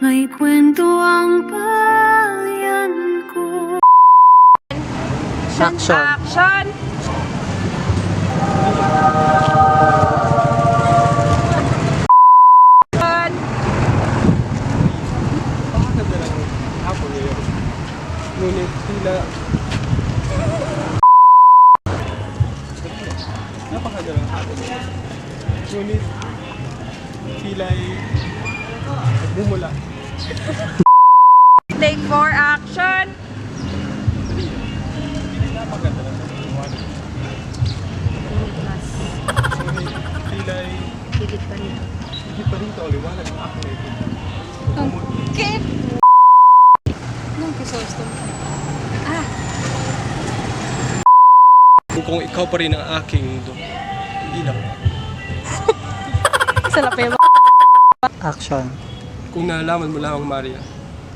May kwento ang bayan ko. Action! Action! Ngunit tila napakagalang hapon. Ngunit tila'y bumula. Take 4, action! Napakaganda lang ng liwanag. Ngunit tila'y higit pa rito ang liwanag ng aking ito. Okay. Nung kisosto mo. Kung ikaw pa rin ang aking ilaw. Sa lape mo. Action! Kung nalalaman mo lamang, Maria,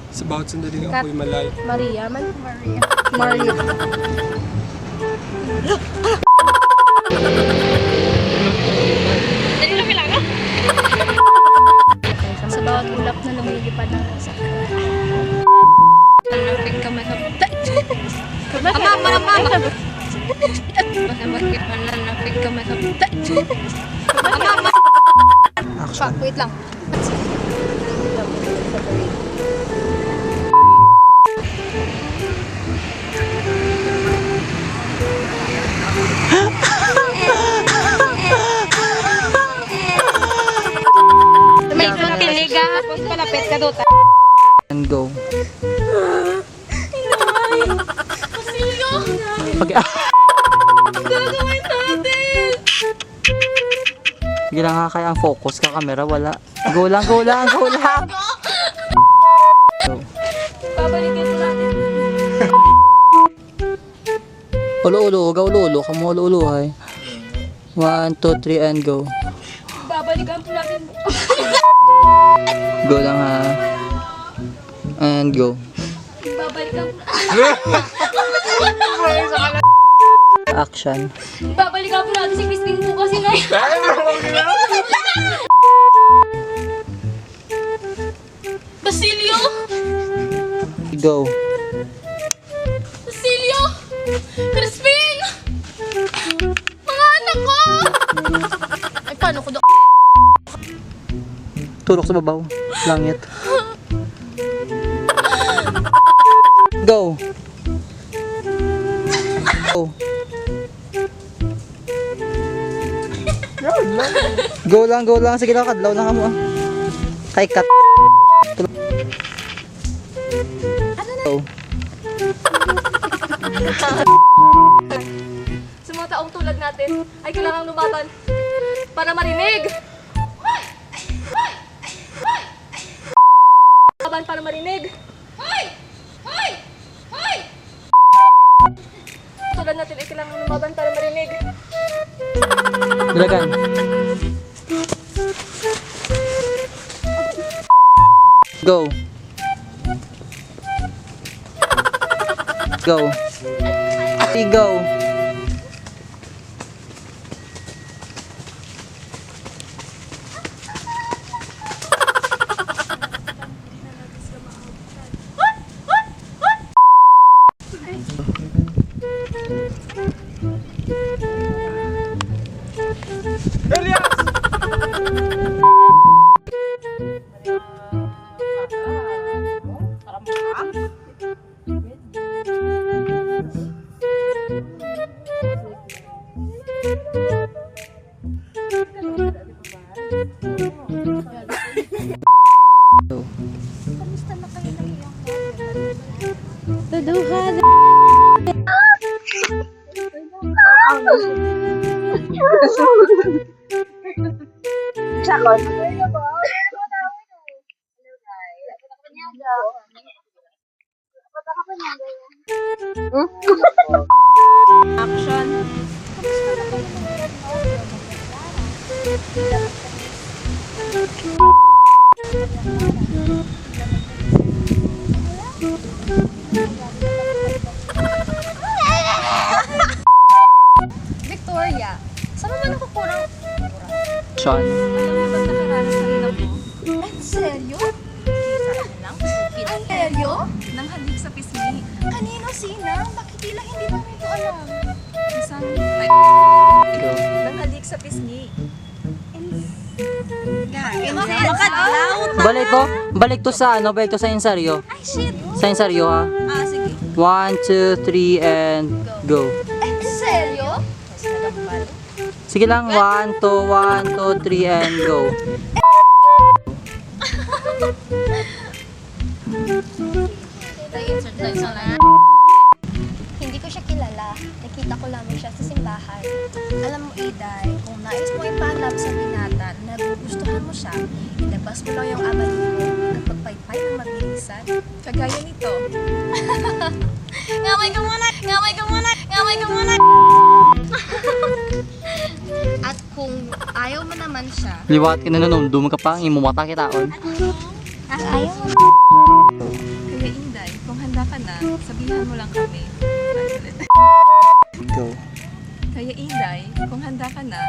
sa bawat sandali ng ako'y malayo. Maria man? Maria. Dali lang lang. Sa bawat ulap na lumilipad ng sa Nalapig ka masabtay. Mama! Masabagay pa nalapig ka masabtay. Mama! Action! wait lang. May tiliga. Tapos palapit ka doon. And go! Pag Gagawin natin! Sige lang nga kaya ang focus ka camera, wala. Go lang! Go! Babalikin mo natin. Ulo-ulo, ulo-ulo, kamo ulo-ulo hay. 1, 2, 3 and go. Babalikan po natin. Go lang ha. And go. Babalikan po. Action. Babalikan po natin si Christine po kasi na Basilio! Go. Basilio! Crispin! Mga anak ko! Ay, paano ko Tulok sa babaw. Langit. Go. Go. Go lang. Sige lang, kadlaw na ka mo. Kay kat. Go. Sa mga taong tulad natin ay kailangang lumatan para marinig. Laban para marinig. Tulad natin ay kailangang lumaban para marinig. Dalagan. Go. Go. Go. Go. Tuduhan. Action. Victoria, saan naman ako kurang? Sean. Alam mo ba't nakaranas na rin ako? Seryo? Kanino, Sina? Bakit tila hindi namin ito alam? Isang ay, Go. nanghalik sa pisngi. Balik to sa ano, balik to sa ensaryo. Ay, shit! Sa ensaryo ha. Ah, sige. 1, 2, 3, and go. Seryo? Sige lang, 1, 2, 3, and go. Insert tayo sa line. Hindi ko siya kilala. Nakita ko lamang siya sa simbahan. Alam mo, Iday, kung nais mo ipanap sa binata na nagugustuhan mo siya, ilabas mo lang yung abalibo at magpaypay ng mabilisan. Kagaya nito. Ngamay ka muna! Ngamay ka muna! Ngamay ka muna! At kung ayaw mo naman siya, Liwat ka na nun, dum ka pa, imumata kitaon. ayaw mo Kaya Inday, kung handa ka na, sabihan mo lang kami. Go. Kaya Inday, kung handa ka na,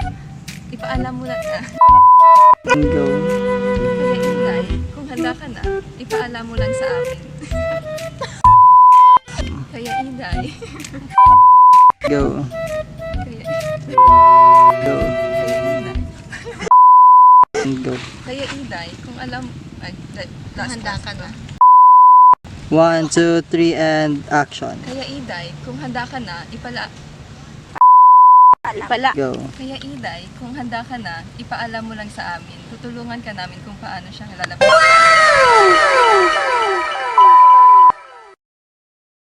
ipaalam mo lang And go. Kaya Inday, kung handa ka na, ipaalam mo lang sa amin. Kaya Inday, Go. kaya, Go. kaya Inday, And go. kaya Inday, kung alam, ay, handa ka na. 1, 2, 3, and action. Kaya Inday, kung handa ka na, Go. Kaya Iday, kung handa ka na, ipaalam mo lang sa amin. Tutulungan ka namin kung paano siya lalabas.